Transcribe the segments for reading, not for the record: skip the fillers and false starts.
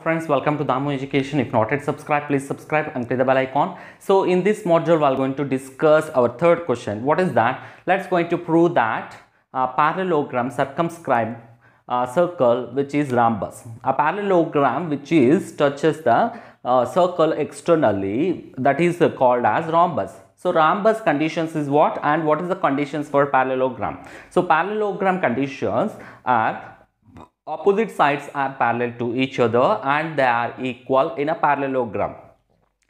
friends, welcome to Damu Education. If not yet subscribe, please subscribe and click the bell icon. So in this module, we are going to discuss our third question. What is that? Let's going to prove that a parallelogram circumscribe circle which is rhombus. A parallelogram which is touches the circle externally, that is called as rhombus. So rhombus conditions is what, and what is the conditions for parallelogram? So parallelogram conditions are opposite sides are parallel to each other and they are equal in a parallelogram.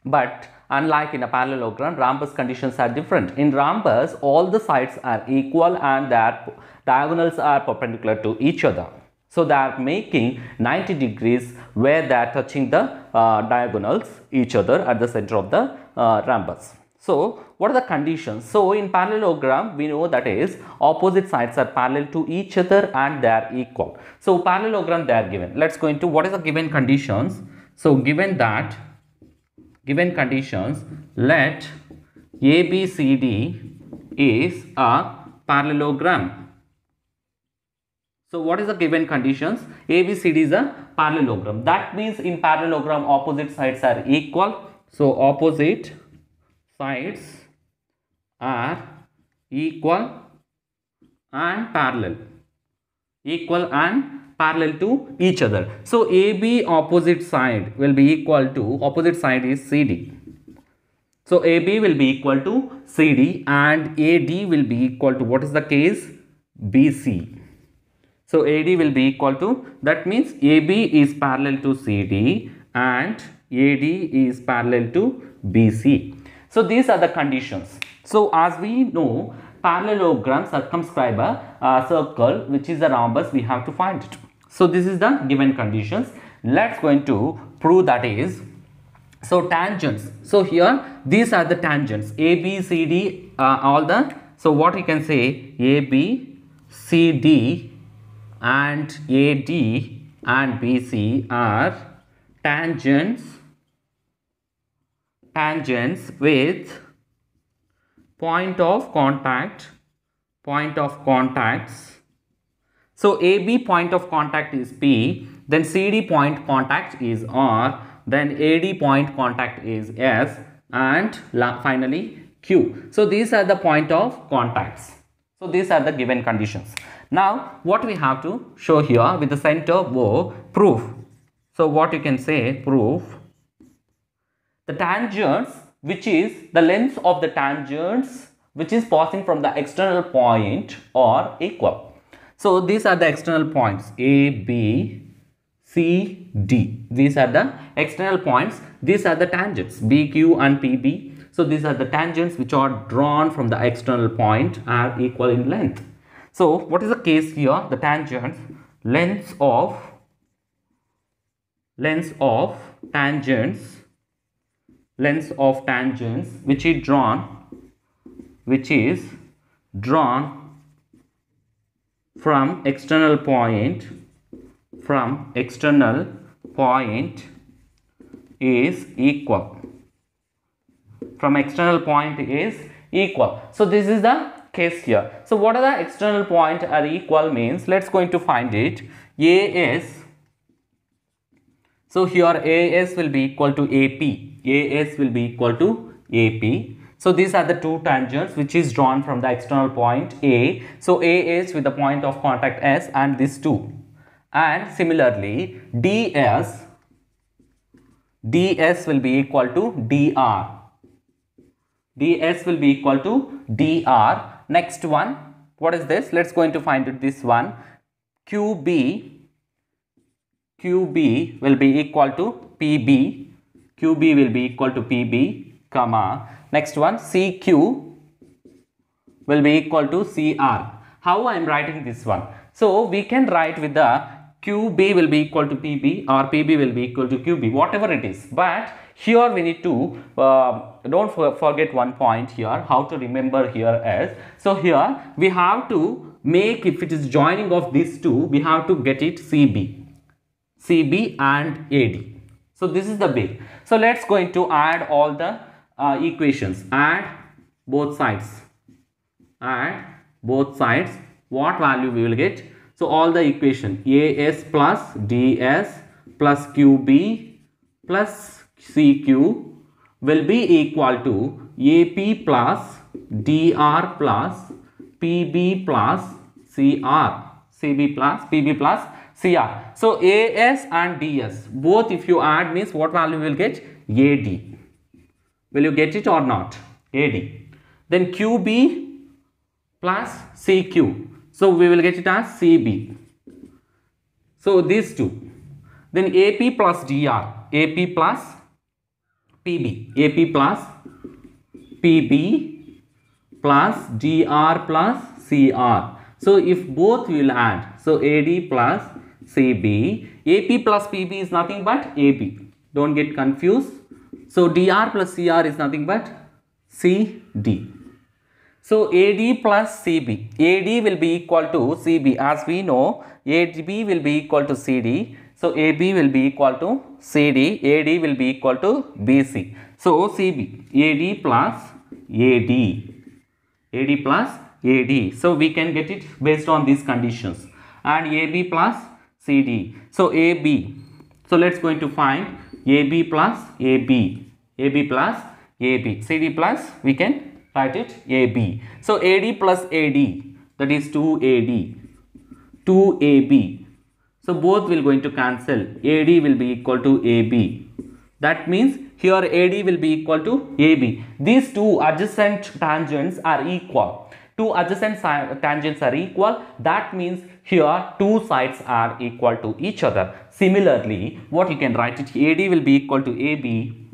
But unlike in a parallelogram, rhombus conditions are different. In rhombus, all the sides are equal and their diagonals are perpendicular to each other. So they are making 90 degrees where they are touching the diagonals each other at the center of the rhombus. So what are the conditions? So in parallelogram, we know that is opposite sides are parallel to each other and they are equal. So parallelogram they are given. Let's go into what is the given conditions. So given conditions, let ABCD is a parallelogram. So what is the given conditions? ABCD is a parallelogram. That means in parallelogram opposite sides are equal. So opposite sides are equal and parallel to each other. So AB opposite side will be equal to, opposite side is CD. So AB will be equal to CD and AD will be equal to, what is the case? BC. So AD will be equal to, that means AB is parallel to CD and AD is parallel to BC. So these are the conditions. So as we know, parallelogram circumscribe a circle which is a rhombus, we have to find it. So this is the given conditions. Let's going to prove that is. So tangents. So here these are the tangents A, B, C, D, all the. So what we can say, A, B, C, D and AD and BC are tangents with point of contacts. So AB point of contact is P, then CD point contact is R, then AD point contact is S, and finally Q. So these are the point of contacts. So these are the given conditions. Now what we have to show here with the center O, proof. So what you can say, proof the tangents, which is the length of the tangents which is passing from the external point, are equal. So these are the external points A, B, C, D. These are the external points. These are the tangents B, Q and PB. So these are the tangents which are drawn from the external point are equal in length. So what is the case here? The tangents, length of tangents which is drawn from external point is equal. So this is the case here. So what are the external point are equal means, let's going to find it. AS, so here AS will be equal to AP. AS will be equal to AP. So these are the two tangents which is drawn from the external point A. So AS with the point of contact S and these two. And similarly DS will be equal to DR. DS will be equal to DR. Next one, what is this? Let's going to find it, this one. QB will be equal to PB. QB will be equal to PB, comma. Next one, CQ will be equal to CR. How I am writing this one? So we can write with the QB will be equal to PB or PB will be equal to QB, whatever it is. But here we need to, don't forget one point here, how to remember here is, so here we have to make, if it is joining of these two, we have to get it CB and AD. So this is the big. So let's going to add all the equations. Add both sides. What value we will get? So all the equation AS plus DS plus QB plus CQ will be equal to AP plus DR plus PB plus CR, CB plus PB plus CR. So AS and DS both, if you add, means what value will get? AD. Will you get it or not? AD. Then QB plus CQ. So we will get it as CB. So these two. Then AP plus DR. AP plus PB. AP plus PB plus DR plus CR. So if both will add, so AD plus CB, AP plus PB is nothing but AB. Don't get confused. So DR plus CR is nothing but CD. So AD plus CB, AD will be equal to CB. As we know, AB will be equal to CD. So AB will be equal to CD, AD will be equal to BC. So CB, AD plus AD, AD plus AD. So we can get it based on these conditions. And AB plus CD. So AB. So let's going to find AB plus AB, AB plus AB, CD plus, we can write it AB. So AD plus AD, that is 2AD, 2AB. So both will going to cancel. AD will be equal to AB. That means here AD will be equal to AB. These two adjacent tangents are equal. Two adjacent tangents are equal. That means here two sides are equal to each other. Similarly, what you can write it, AD will be equal to AB.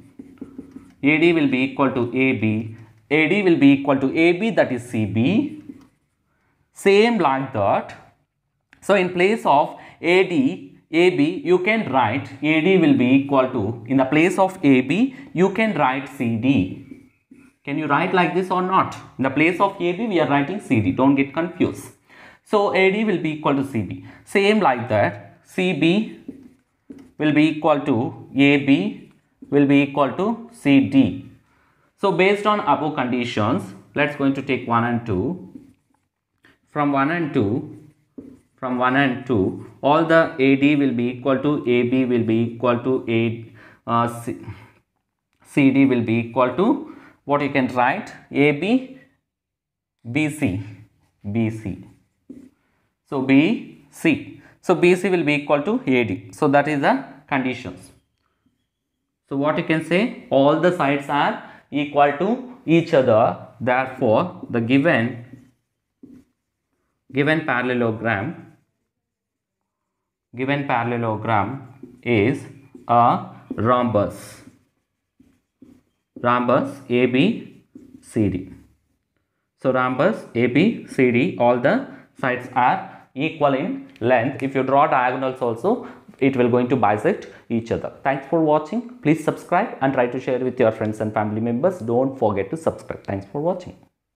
AD will be equal to AB. AD will be equal to AB, that is CB. Same like that. So in place of AD, AB, you can write AD will be equal to, in the place of AB, you can write CD. Can you write like this or not? In the place of AB, we are writing CD. Don't get confused. So AD will be equal to CB. Same like that, CB will be equal to AB will be equal to CD. So based on above conditions, let's going to take 1 and 2. From 1 and 2, all the AD will be equal to AB will be equal to CD will be equal to, what you can write, AB, BC, BC. So BC. So BC will be equal to AD. So that is the conditions. So what you can say, all the sides are equal to each other. Therefore, the given parallelogram is a rhombus. Rhombus ABCD. So rhombus ABCD, all the sides are equal in length. If you draw diagonals also, it will going to bisect each other. Thanks for watching. Please subscribe and try to share with your friends and family members. Don't forget to subscribe. Thanks for watching.